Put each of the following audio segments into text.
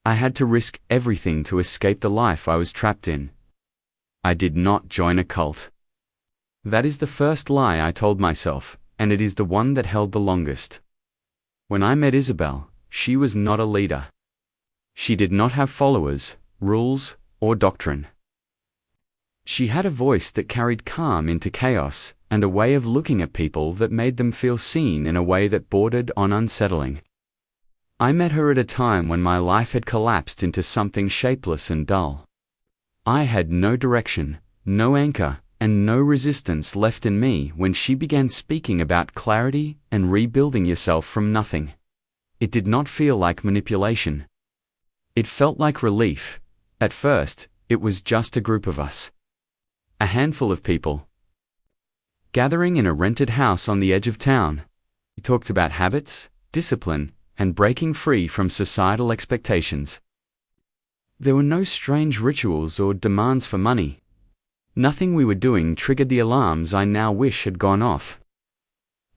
I had to risk everything to escape the life I was trapped in. I did not join a cult. That is the first lie I told myself, and it is the one that held the longest. When I met Isabel, she was not a leader. She did not have followers, rules, or doctrine. She had a voice that carried calm into chaos, and a way of looking at people that made them feel seen in a way that bordered on unsettling. I met her at a time when my life had collapsed into something shapeless and dull. I had no direction, no anchor, and no resistance left in me when she began speaking about clarity and rebuilding yourself from nothing. It did not feel like manipulation. It felt like relief. At first, it was just a group of us. A handful of people. Gathering in a rented house on the edge of town. We talked about habits, discipline, and breaking free from societal expectations. There were no strange rituals or demands for money. Nothing we were doing triggered the alarms I now wish had gone off.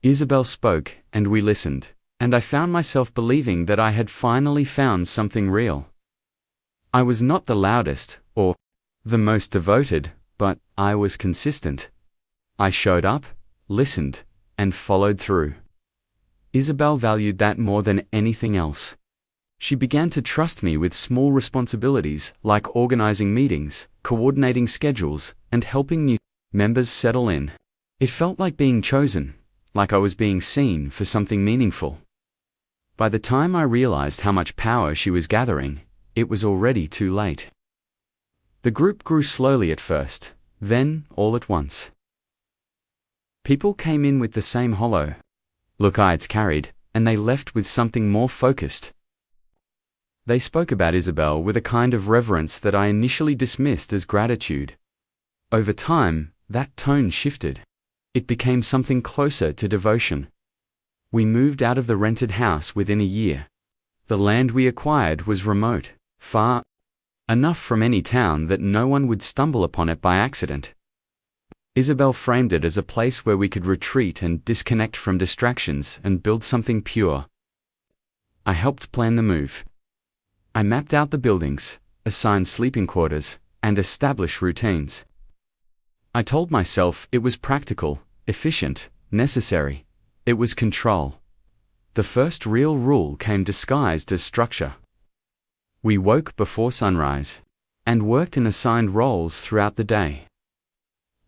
Isabel spoke, and we listened, and I found myself believing that I had finally found something real. I was not the loudest, or the most devoted, but I was consistent. I showed up, listened, and followed through. Isabel valued that more than anything else. She began to trust me with small responsibilities like organizing meetings, coordinating schedules, and helping new members settle in. It felt like being chosen, like I was being seen for something meaningful. By the time I realized how much power she was gathering, it was already too late. The group grew slowly at first, then all at once. People came in with the same hollow look I'd carried, and they left with something more focused. They spoke about Isabel with a kind of reverence that I initially dismissed as gratitude. Over time, that tone shifted. It became something closer to devotion. We moved out of the rented house within a year. The land we acquired was remote, far enough from any town that no one would stumble upon it by accident. Isabel framed it as a place where we could retreat and disconnect from distractions and build something pure. I helped plan the move. I mapped out the buildings, assigned sleeping quarters, and established routines. I told myself it was practical, efficient, necessary. It was control. The first real rule came disguised as structure. We woke before sunrise, and worked in assigned roles throughout the day.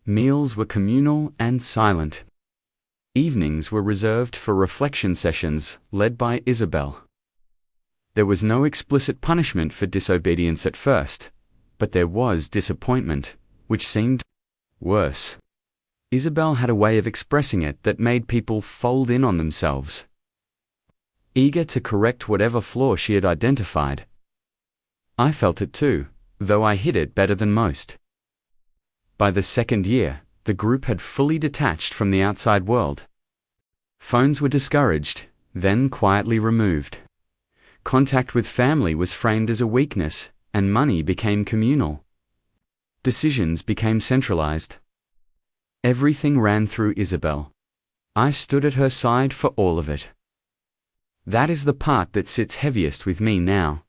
Meals were communal and silent. Evenings were reserved for reflection sessions led by Isabel. There was no explicit punishment for disobedience at first, but there was disappointment, which seemed worse. Isabel had a way of expressing it that made people fold in on themselves, eager to correct whatever flaw she had identified. I felt it too, though I hid it better than most. By the second year, the group had fully detached from the outside world. Phones were discouraged, then quietly removed. Contact with family was framed as a weakness, and money became communal. Decisions became centralized. Everything ran through Isabel. I stood at her side for all of it. That is the part that sits heaviest with me now.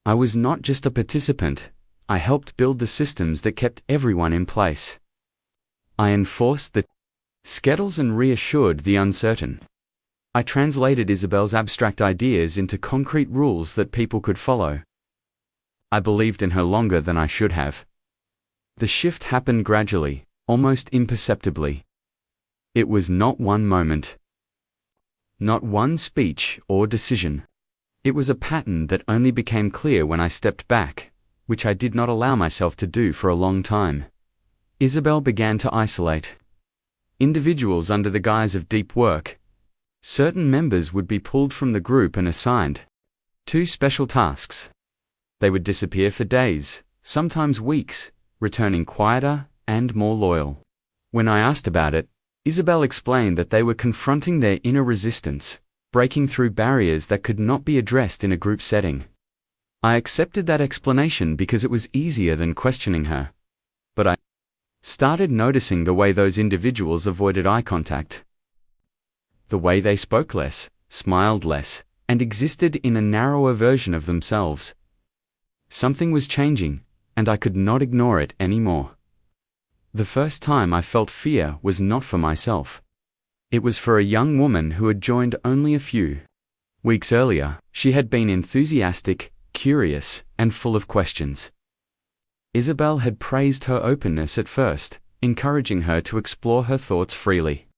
I was not just a participant. I helped build the systems that kept everyone in place. I enforced the schedules and reassured the uncertain. I translated Isabel's abstract ideas into concrete rules that people could follow. I believed in her longer than I should have. The shift happened gradually, almost imperceptibly. It was not one moment, not one speech or decision. It was a pattern that only became clear when I stepped back, which I did not allow myself to do for a long time. Isabel began to isolate individuals under the guise of deep work. Certain members would be pulled from the group and assigned to special tasks. They would disappear for days, sometimes weeks, returning quieter and more loyal. When I asked about it, Isabel explained that they were confronting their inner resistance, breaking through barriers that could not be addressed in a group setting. I accepted that explanation because it was easier than questioning her. But I started noticing the way those individuals avoided eye contact. The way they spoke less, smiled less, and existed in a narrower version of themselves. Something was changing, and I could not ignore it anymore. The first time I felt fear was not for myself. It was for a young woman who had joined only a few weeks earlier. She had been enthusiastic, curious, and full of questions. Isabel had praised her openness at first, encouraging her to explore her thoughts freely.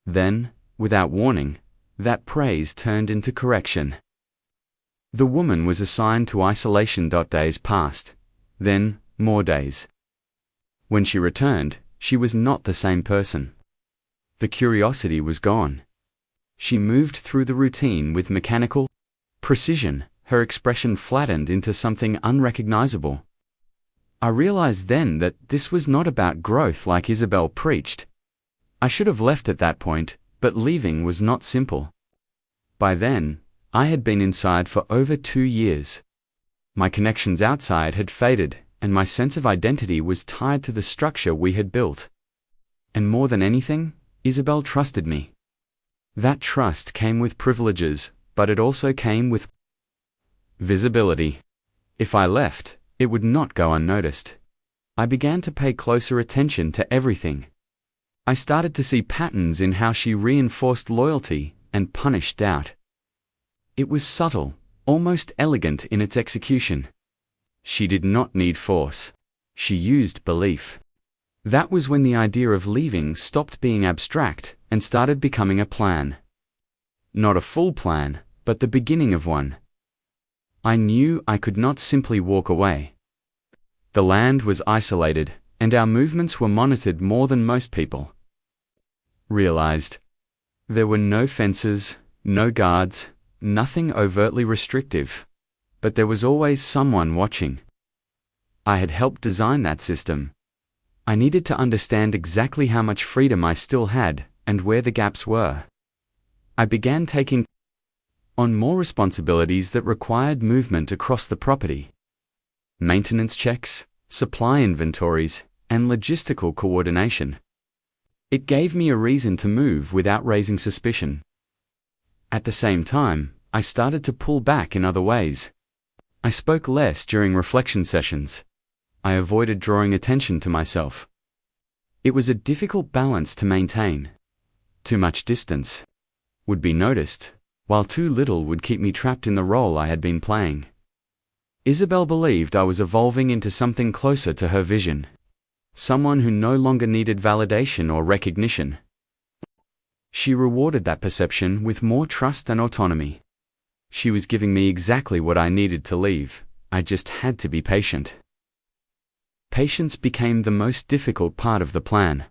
Then, without warning, that praise turned into correction. The woman was assigned to isolation. Days passed, then more days. When she returned, she was not the same person. The curiosity was gone. She moved through the routine with mechanical precision, her expression flattened into something unrecognizable. I realized then that this was not about growth like Isabel preached. I should have left at that point, but leaving was not simple. By then, I had been inside for over 2 years. My connections outside had faded, and my sense of identity was tied to the structure we had built. And more than anything, Isabel trusted me. That trust came with privileges, but it also came with visibility. If I left, it would not go unnoticed. I began to pay closer attention to everything. I started to see patterns in how she reinforced loyalty and punished doubt. It was subtle, almost elegant in its execution. She did not need force. She used belief. That was when the idea of leaving stopped being abstract and started becoming a plan. Not a full plan, but the beginning of one. I knew I could not simply walk away. The land was isolated, and our movements were monitored more than most people realized. There were no fences, no guards, nothing overtly restrictive. But there was always someone watching. I had helped design that system. I needed to understand exactly how much freedom I still had, and where the gaps were. I began taking on more responsibilities that required movement across the property. Maintenance checks, supply inventories, and logistical coordination. It gave me a reason to move without raising suspicion. At the same time, I started to pull back in other ways. I spoke less during reflection sessions. I avoided drawing attention to myself. It was a difficult balance to maintain. Too much distance would be noticed, while too little would keep me trapped in the role I had been playing. Isabel believed I was evolving into something closer to her vision. Someone who no longer needed validation or recognition. She rewarded that perception with more trust and autonomy. She was giving me exactly what I needed to leave. I just had to be patient. Patience became the most difficult part of the plan.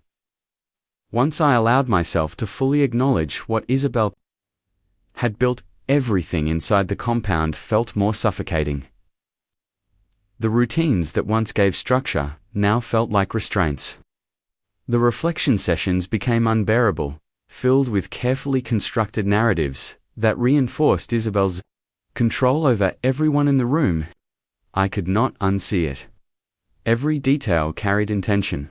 Once I allowed myself to fully acknowledge what Isabel had built, everything inside the compound felt more suffocating. The routines that once gave structure now felt like restraints. The reflection sessions became unbearable, filled with carefully constructed narratives that reinforced Isabel's control over everyone in the room. I could not unsee it. Every detail carried intention.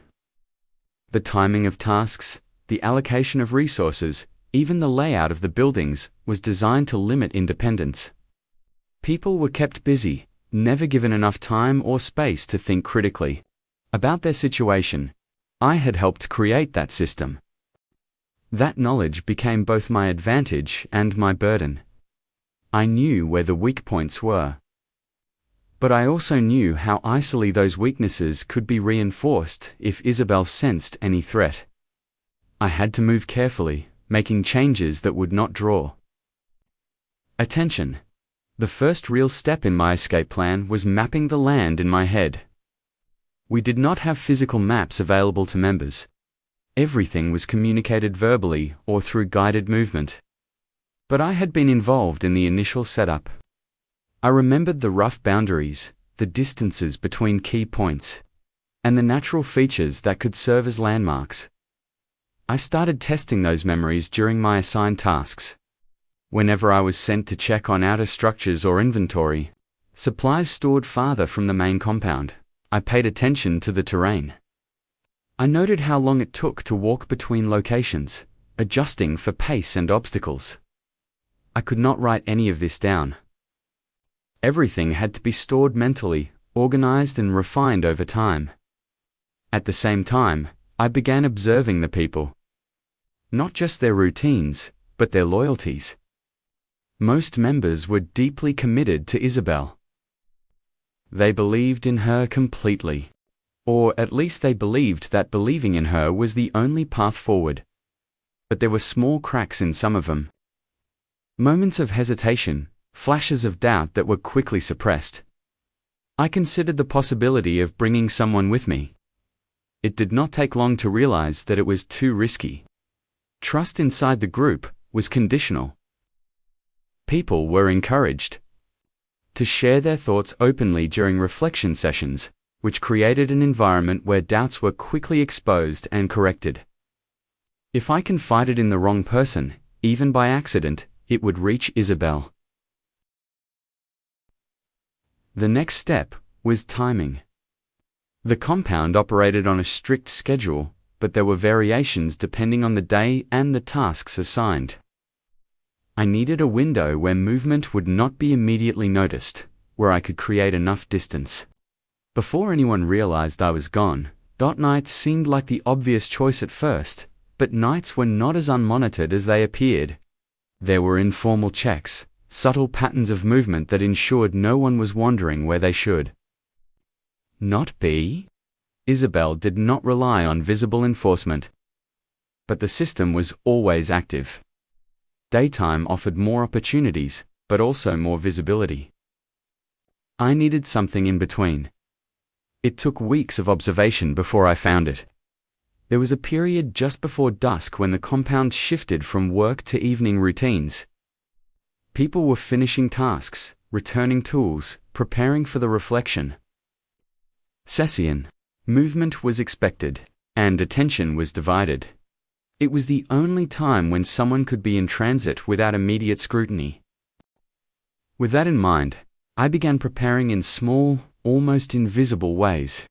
The timing of tasks, the allocation of resources, even the layout of the buildings was designed to limit independence. People were kept busy, never given enough time or space to think critically about their situation. I had helped create that system. That knowledge became both my advantage and my burden. I knew where the weak points were. But I also knew how easily those weaknesses could be reinforced if Isabel sensed any threat. I had to move carefully, making changes that would not draw attention. The first real step in my escape plan was mapping the land in my head. We did not have physical maps available to members. Everything was communicated verbally or through guided movement. But I had been involved in the initial setup. I remembered the rough boundaries, the distances between key points, and the natural features that could serve as landmarks. I started testing those memories during my assigned tasks. Whenever I was sent to check on outer structures or inventory, supplies stored farther from the main compound, I paid attention to the terrain. I noted how long it took to walk between locations, adjusting for pace and obstacles. I could not write any of this down. Everything had to be stored mentally, organized and refined over time. At the same time, I began observing the people. Not just their routines, but their loyalties. Most members were deeply committed to Isabel. They believed in her completely. Or at least they believed that believing in her was the only path forward. But there were small cracks in some of them. Moments of hesitation, flashes of doubt that were quickly suppressed. I considered the possibility of bringing someone with me. It did not take long to realize that it was too risky. Trust inside the group was conditional. People were encouraged to share their thoughts openly during reflection sessions, which created an environment where doubts were quickly exposed and corrected. If I confided in the wrong person, even by accident, it would reach Isabel. The next step was timing. The compound operated on a strict schedule, but there were variations depending on the day and the tasks assigned. I needed a window where movement would not be immediately noticed, where I could create enough distance. Before anyone realized I was gone, dot nights seemed like the obvious choice at first, but nights were not as unmonitored as they appeared. There were informal checks, subtle patterns of movement that ensured no one was wandering where they should not be. Isabel did not rely on visible enforcement. But the system was always active. Daytime offered more opportunities, but also more visibility. I needed something in between. It took weeks of observation before I found it. There was a period just before dusk when the compound shifted from work to evening routines. People were finishing tasks, returning tools, preparing for the reflection session. Movement was expected, and attention was divided. It was the only time when someone could be in transit without immediate scrutiny. With that in mind, I began preparing in small, almost invisible ways.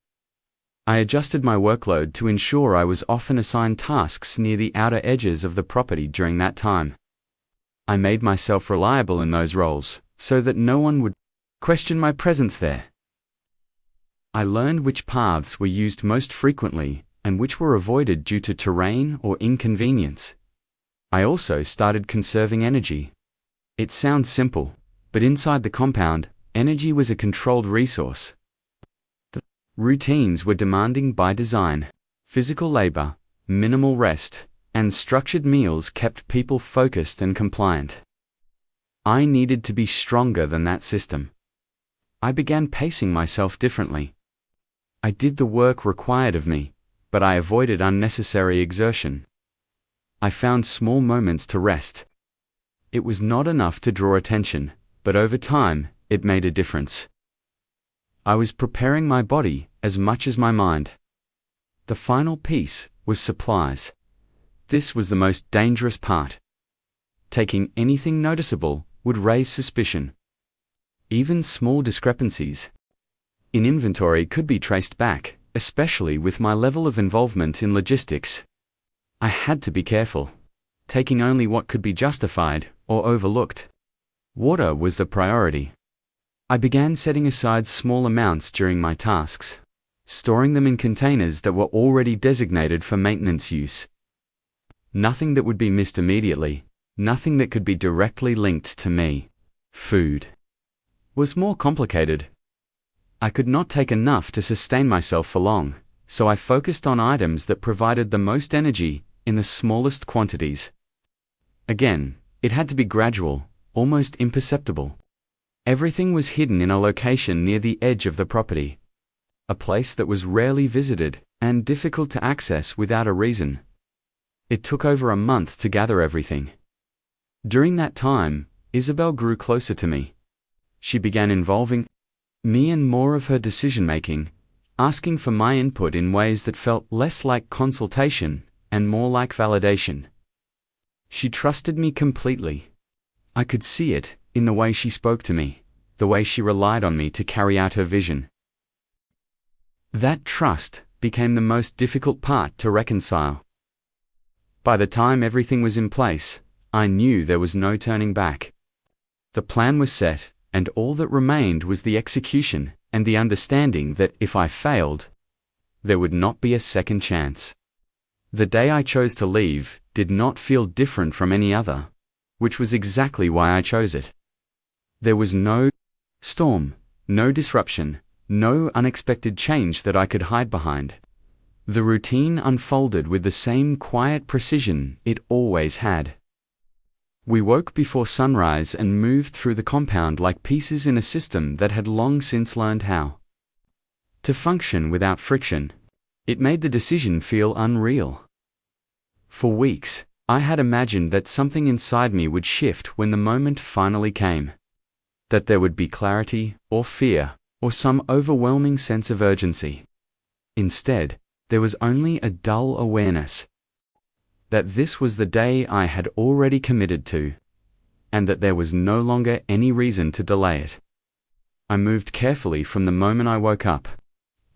I adjusted my workload to ensure I was often assigned tasks near the outer edges of the property during that time. I made myself reliable in those roles, so that no one would question my presence there. I learned which paths were used most frequently and which were avoided due to terrain or inconvenience. I also started conserving energy. It sounds simple, but inside the compound, energy was a controlled resource. The routines were demanding by design. Physical labor, minimal rest, and structured meals kept people focused and compliant. I needed to be stronger than that system. I began pacing myself differently. I did the work required of me, but I avoided unnecessary exertion. I found small moments to rest. It was not enough to draw attention, but over time, it made a difference. I was preparing my body as much as my mind. The final piece was supplies. This was the most dangerous part. Taking anything noticeable would raise suspicion. Even small discrepancies in inventory could be traced back, especially with my level of involvement in logistics. I had to be careful, taking only what could be justified or overlooked. Water was the priority. I began setting aside small amounts during my tasks, storing them in containers that were already designated for maintenance use. Nothing that would be missed immediately, nothing that could be directly linked to me. Food was more complicated. I could not take enough to sustain myself for long, so I focused on items that provided the most energy in the smallest quantities. Again, it had to be gradual, almost imperceptible. Everything was hidden in a location near the edge of the property, a place that was rarely visited and difficult to access without a reason. It took over a month to gather everything. During that time, Isabel grew closer to me. She began involving me in more of her decision-making, asking for my input in ways that felt less like consultation and more like validation. She trusted me completely. I could see it in the way she spoke to me, the way she relied on me to carry out her vision. That trust became the most difficult part to reconcile. By the time everything was in place, I knew there was no turning back. The plan was set, and all that remained was the execution and the understanding that if I failed, there would not be a second chance. The day I chose to leave did not feel different from any other, which was exactly why I chose it. There was no storm, no disruption, no unexpected change that I could hide behind. The routine unfolded with the same quiet precision it always had. We woke before sunrise and moved through the compound like pieces in a system that had long since learned how to function without friction. It made the decision feel unreal. For weeks, I had imagined that something inside me would shift when the moment finally came. That there would be clarity, or fear, or some overwhelming sense of urgency. Instead, there was only a dull awareness that this was the day I had already committed to, and that there was no longer any reason to delay it. I moved carefully from the moment I woke up.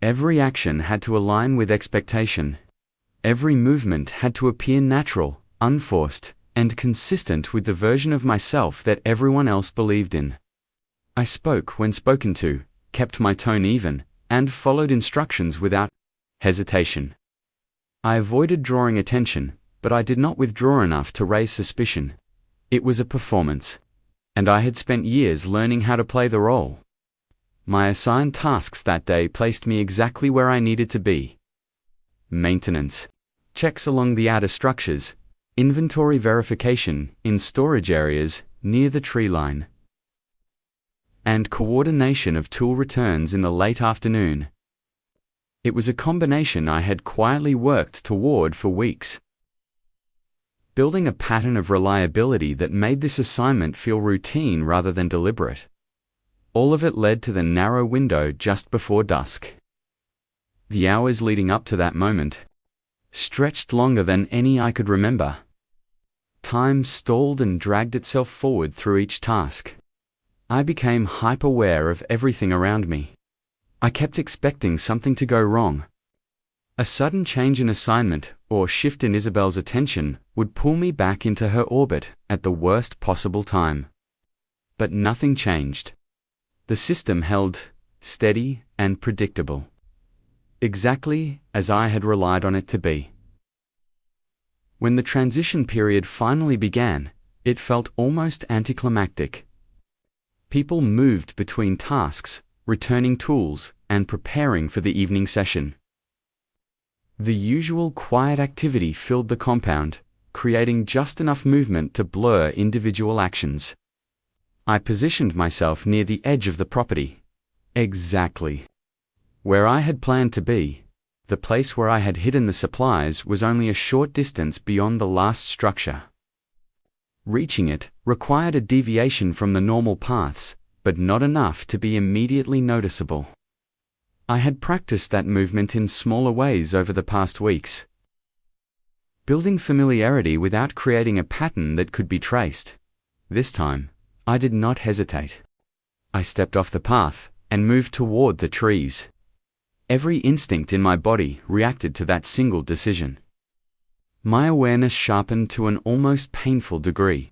Every action had to align with expectation. Every movement had to appear natural, unforced, and consistent with the version of myself that everyone else believed in. I spoke when spoken to, kept my tone even, and followed instructions without hesitation. I avoided drawing attention, but I did not withdraw enough to raise suspicion. It was a performance, and I had spent years learning how to play the role. My assigned tasks that day placed me exactly where I needed to be. Maintenance, checks along the outer structures, inventory verification in storage areas near the tree line, and coordination of tool returns in the late afternoon. It was a combination I had quietly worked toward for weeks. Building a pattern of reliability that made this assignment feel routine rather than deliberate. All of it led to the narrow window just before dusk. The hours leading up to that moment stretched longer than any I could remember. Time stalled and dragged itself forward through each task. I became hyper-aware of everything around me. I kept expecting something to go wrong. A sudden change in assignment or shift in Isabel's attention would pull me back into her orbit at the worst possible time. But nothing changed. The system held steady and predictable, exactly as I had relied on it to be. When the transition period finally began, it felt almost anticlimactic. People moved between tasks, returning tools, and preparing for the evening session. The usual quiet activity filled the compound, creating just enough movement to blur individual actions. I positioned myself near the edge of the property, exactly where I had planned to be. The place where I had hidden the supplies was only a short distance beyond the last structure. Reaching it required a deviation from the normal paths, but not enough to be immediately noticeable. I had practiced that movement in smaller ways over the past weeks, building familiarity without creating a pattern that could be traced. This time, I did not hesitate. I stepped off the path and moved toward the trees. Every instinct in my body reacted to that single decision. My awareness sharpened to an almost painful degree.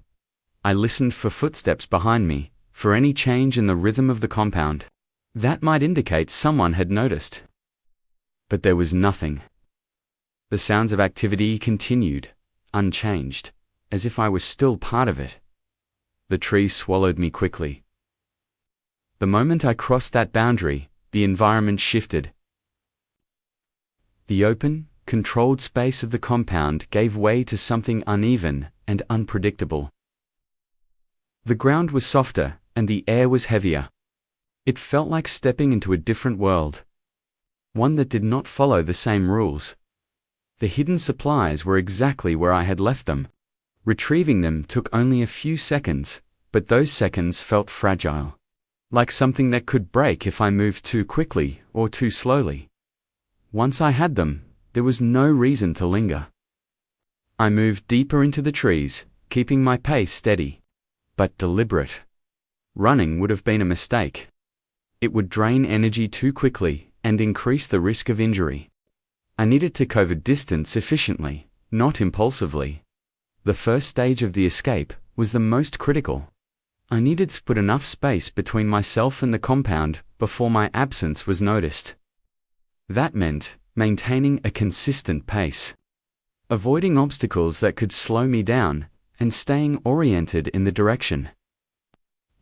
I listened for footsteps behind me, for any change in the rhythm of the compound. That might indicate someone had noticed. But there was nothing. The sounds of activity continued, unchanged, as if I was still part of it. The trees swallowed me quickly. The moment I crossed that boundary, the environment shifted. The open, controlled space of the compound gave way to something uneven and unpredictable. The ground was softer, and the air was heavier. It felt like stepping into a different world, one that did not follow the same rules. The hidden supplies were exactly where I had left them. Retrieving them took only a few seconds, but those seconds felt fragile, like something that could break if I moved too quickly or too slowly. Once I had them, there was no reason to linger. I moved deeper into the trees, keeping my pace steady, but deliberate. Running would have been a mistake. It would drain energy too quickly and increase the risk of injury. I needed to cover distance efficiently, not impulsively. The first stage of the escape was the most critical. I needed to put enough space between myself and the compound before my absence was noticed. That meant maintaining a consistent pace, avoiding obstacles that could slow me down, and staying oriented in the direction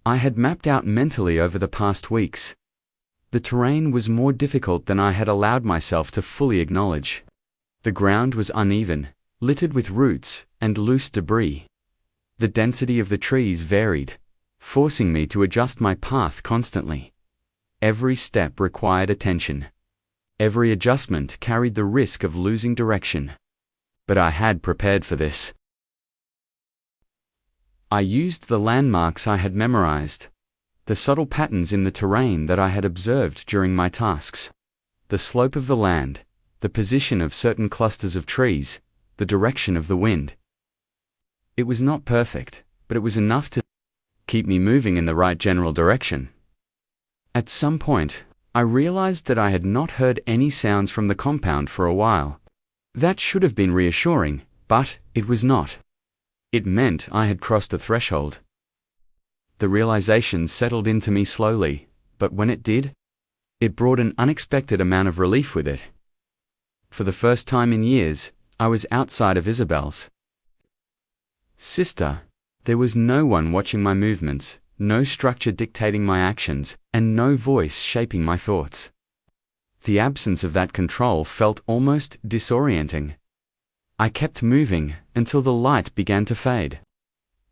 I had mapped out mentally over the past weeks. The terrain was more difficult than I had allowed myself to fully acknowledge. The ground was uneven, littered with roots and loose debris. The density of the trees varied, forcing me to adjust my path constantly. Every step required attention. Every adjustment carried the risk of losing direction. But I had prepared for this. I used the landmarks I had memorized, the subtle patterns in the terrain that I had observed during my tasks, the slope of the land, the position of certain clusters of trees, the direction of the wind. It was not perfect, but it was enough to keep me moving in the right general direction. At some point, I realized that I had not heard any sounds from the compound for a while. That should have been reassuring, but it was not. It meant I had crossed a threshold. The realization settled into me slowly, but when it did, it brought an unexpected amount of relief with it. For the first time in years, I was outside of Isabel's sister. There was no one watching my movements, no structure dictating my actions, and no voice shaping my thoughts. The absence of that control felt almost disorienting. I kept moving until the light began to fade.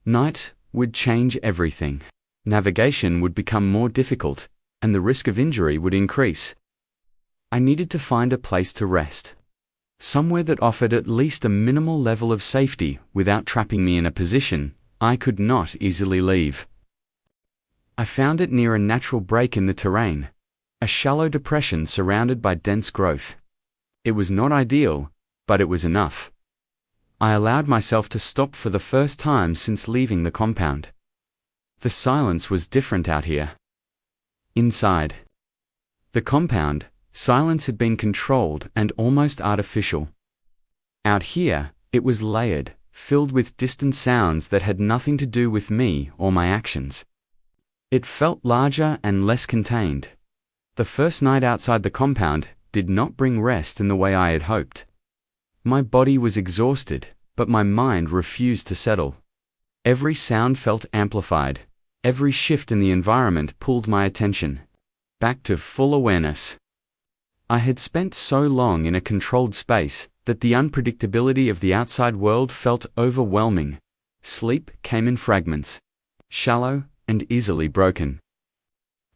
Night would change everything. Navigation would become more difficult, and the risk of injury would increase. I needed to find a place to rest, somewhere that offered at least a minimal level of safety without trapping me in a position I could not easily leave. I found it near a natural break in the terrain, a shallow depression surrounded by dense growth. It was not ideal, but it was enough. I allowed myself to stop for the first time since leaving the compound. The silence was different out here. Inside the compound, silence had been controlled and almost artificial. Out here, it was layered, filled with distant sounds that had nothing to do with me or my actions. It felt larger and less contained. The first night outside the compound did not bring rest in the way I had hoped. My body was exhausted, but my mind refused to settle. Every sound felt amplified. Every shift in the environment pulled my attention back to full awareness. I had spent so long in a controlled space that the unpredictability of the outside world felt overwhelming. Sleep came in fragments, shallow and easily broken.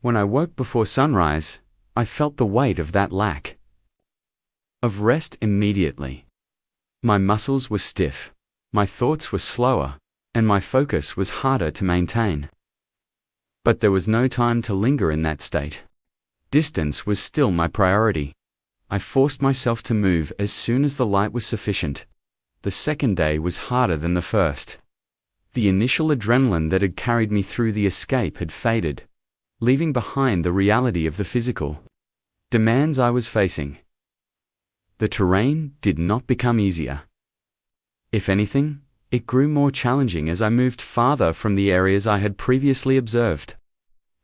When I woke before sunrise, I felt the weight of that lack of rest immediately. My muscles were stiff, my thoughts were slower, and my focus was harder to maintain. But there was no time to linger in that state. Distance was still my priority. I forced myself to move as soon as the light was sufficient. The second day was harder than the first. The initial adrenaline that had carried me through the escape had faded, leaving behind the reality of the physical demands I was facing. The terrain did not become easier. If anything, it grew more challenging as I moved farther from the areas I had previously observed.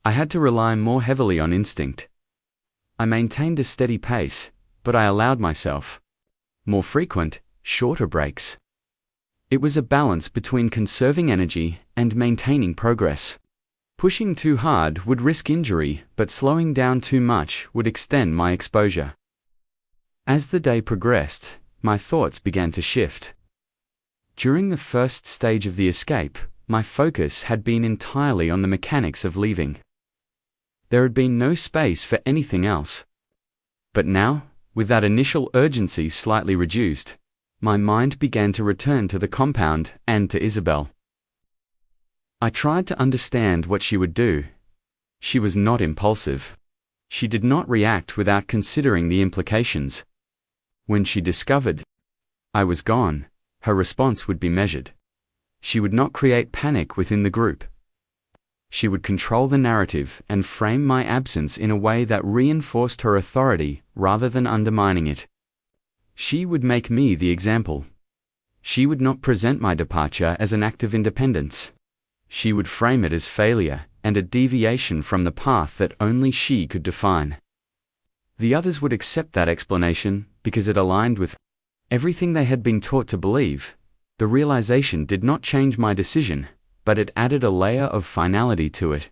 I had to rely more heavily on instinct. I maintained a steady pace, but I allowed myself more frequent, shorter breaks. It was a balance between conserving energy and maintaining progress. Pushing too hard would risk injury, but slowing down too much would extend my exposure. As the day progressed, my thoughts began to shift. During the first stage of the escape, my focus had been entirely on the mechanics of leaving. There had been no space for anything else. But now, with that initial urgency slightly reduced, my mind began to return to the compound and to Isabel. I tried to understand what she would do. She was not impulsive. She did not react without considering the implications. When she discovered I was gone, her response would be measured. She would not create panic within the group. She would control the narrative and frame my absence in a way that reinforced her authority rather than undermining it. She would make me the example. She would not present my departure as an act of independence. She would frame it as failure and a deviation from the path that only she could define. The others would accept that explanation because it aligned with everything they had been taught to believe. The realization did not change my decision, but it added a layer of finality to it.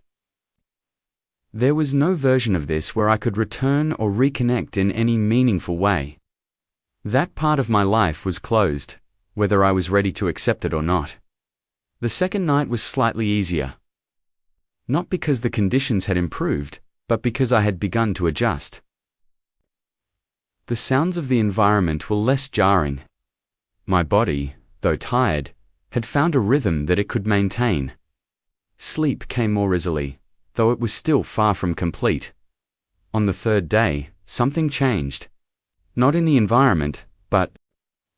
There was no version of this where I could return or reconnect in any meaningful way. That part of my life was closed, whether I was ready to accept it or not. The second night was slightly easier. Not because the conditions had improved, but because I had begun to adjust. The sounds of the environment were less jarring. My body, though tired, had found a rhythm that it could maintain. Sleep came more easily, though it was still far from complete. On the third day, something changed. Not in the environment, but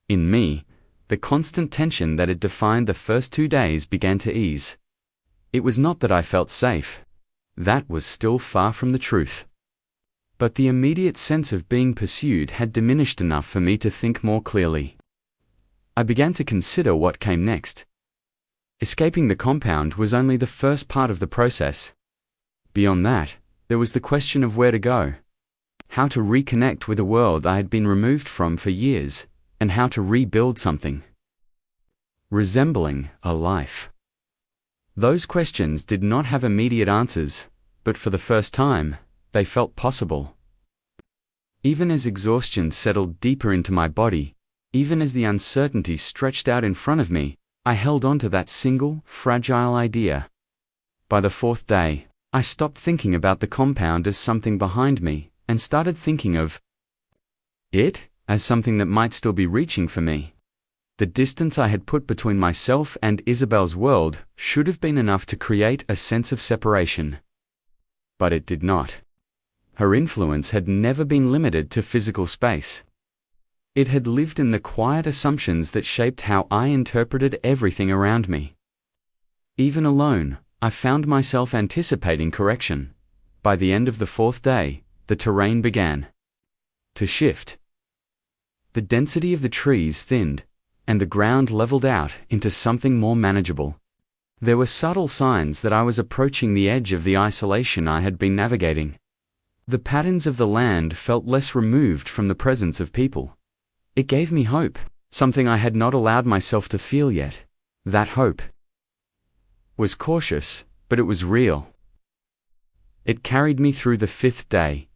in me. The constant tension that had defined the first 2 days began to ease. It was not that I felt safe. That was still far from the truth. But the immediate sense of being pursued had diminished enough for me to think more clearly. I began to consider what came next. Escaping the compound was only the first part of the process. Beyond that, there was the question of where to go. How to reconnect with a world I had been removed from for years, and how to rebuild something resembling a life. Those questions did not have immediate answers, but for the first time, they felt possible. Even as exhaustion settled deeper into my body, even as the uncertainty stretched out in front of me, I held on to that single, fragile idea. By the fourth day, I stopped thinking about the compound as something behind me, and started thinking of it as something that might still be reaching for me. The distance I had put between myself and Isabel's world should have been enough to create a sense of separation. But it did not. Her influence had never been limited to physical space. It had lived in the quiet assumptions that shaped how I interpreted everything around me. Even alone, I found myself anticipating correction. By the end of the fourth day, the terrain began to shift. The density of the trees thinned, and the ground leveled out into something more manageable. There were subtle signs that I was approaching the edge of the isolation I had been navigating. The patterns of the land felt less removed from the presence of people. It gave me hope, something I had not allowed myself to feel yet. That hope was cautious, but it was real. It carried me through the fifth day.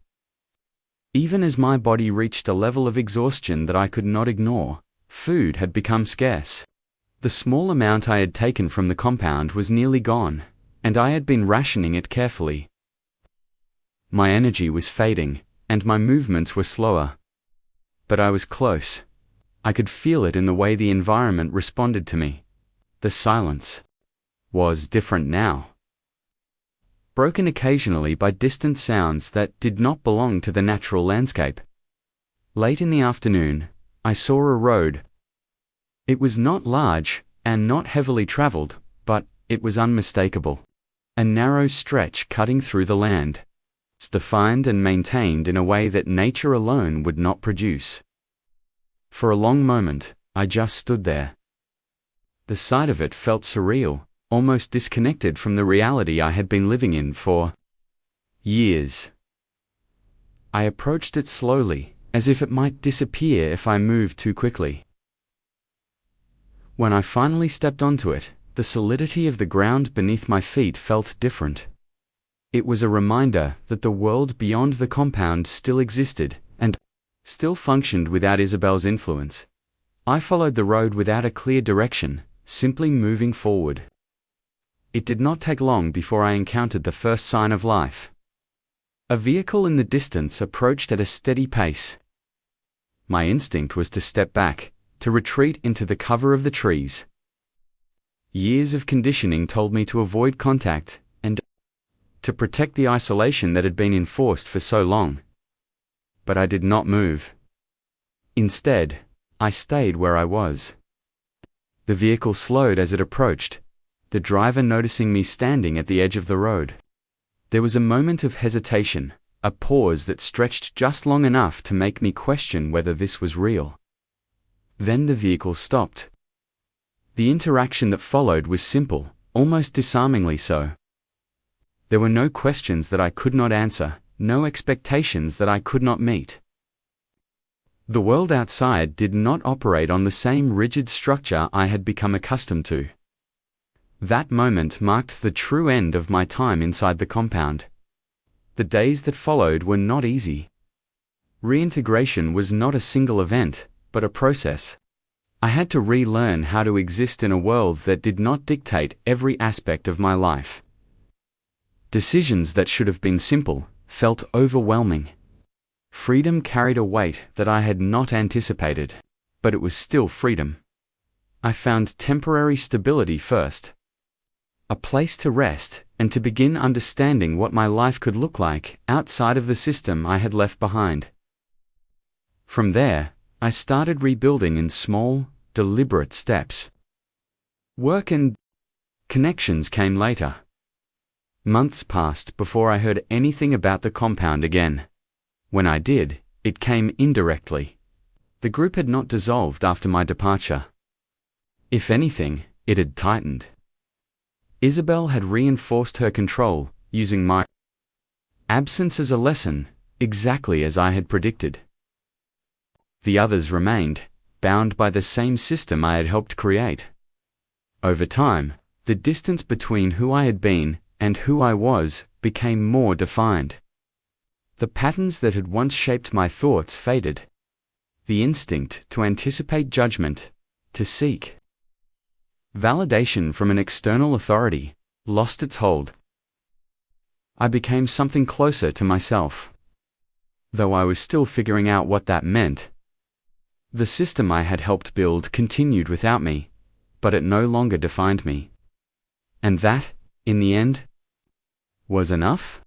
Even as my body reached a level of exhaustion that I could not ignore, food had become scarce. The small amount I had taken from the compound was nearly gone, and I had been rationing it carefully. My energy was fading, and my movements were slower. But I was close. I could feel it in the way the environment responded to me. The silence was different now. Broken occasionally by distant sounds that did not belong to the natural landscape. Late in the afternoon, I saw a road. It was not large, and not heavily traveled, but it was unmistakable. A narrow stretch cutting through the land. It's defined and maintained in a way that nature alone would not produce. For a long moment, I just stood there. The sight of it felt surreal, almost disconnected from the reality I had been living in for years. I approached it slowly, as if it might disappear if I moved too quickly. When I finally stepped onto it, the solidity of the ground beneath my feet felt different. It was a reminder that the world beyond the compound still existed, and still functioned without Isabel's influence. I followed the road without a clear direction, simply moving forward. It did not take long before I encountered the first sign of life. A vehicle in the distance approached at a steady pace. My instinct was to step back, to retreat into the cover of the trees. Years of conditioning told me to avoid contact, and to protect the isolation that had been enforced for so long. But I did not move. Instead, I stayed where I was. The vehicle slowed as it approached, the driver noticing me standing at the edge of the road. There was a moment of hesitation, a pause that stretched just long enough to make me question whether this was real. Then the vehicle stopped. The interaction that followed was simple, almost disarmingly so. There were no questions that I could not answer, no expectations that I could not meet. The world outside did not operate on the same rigid structure I had become accustomed to. That moment marked the true end of my time inside the compound. The days that followed were not easy. Reintegration was not a single event, but a process. I had to relearn how to exist in a world that did not dictate every aspect of my life. Decisions that should have been simple felt overwhelming. Freedom carried a weight that I had not anticipated, but it was still freedom. I found temporary stability first. A place to rest and to begin understanding what my life could look like outside of the system I had left behind. From there, I started rebuilding in small, deliberate steps. Work and connections came later. Months passed before I heard anything about the compound again. When I did, it came indirectly. The group had not dissolved after my departure. If anything, it had tightened. Isabel had reinforced her control, using my absence as a lesson, exactly as I had predicted. The others remained, bound by the same system I had helped create. Over time, the distance between who I had been and who I was became more defined. The patterns that had once shaped my thoughts faded. The instinct to anticipate judgment, to seek validation from an external authority, lost its hold. I became something closer to myself. Though I was still figuring out what that meant. The system I had helped build continued without me, but it no longer defined me. And that, in the end, was enough.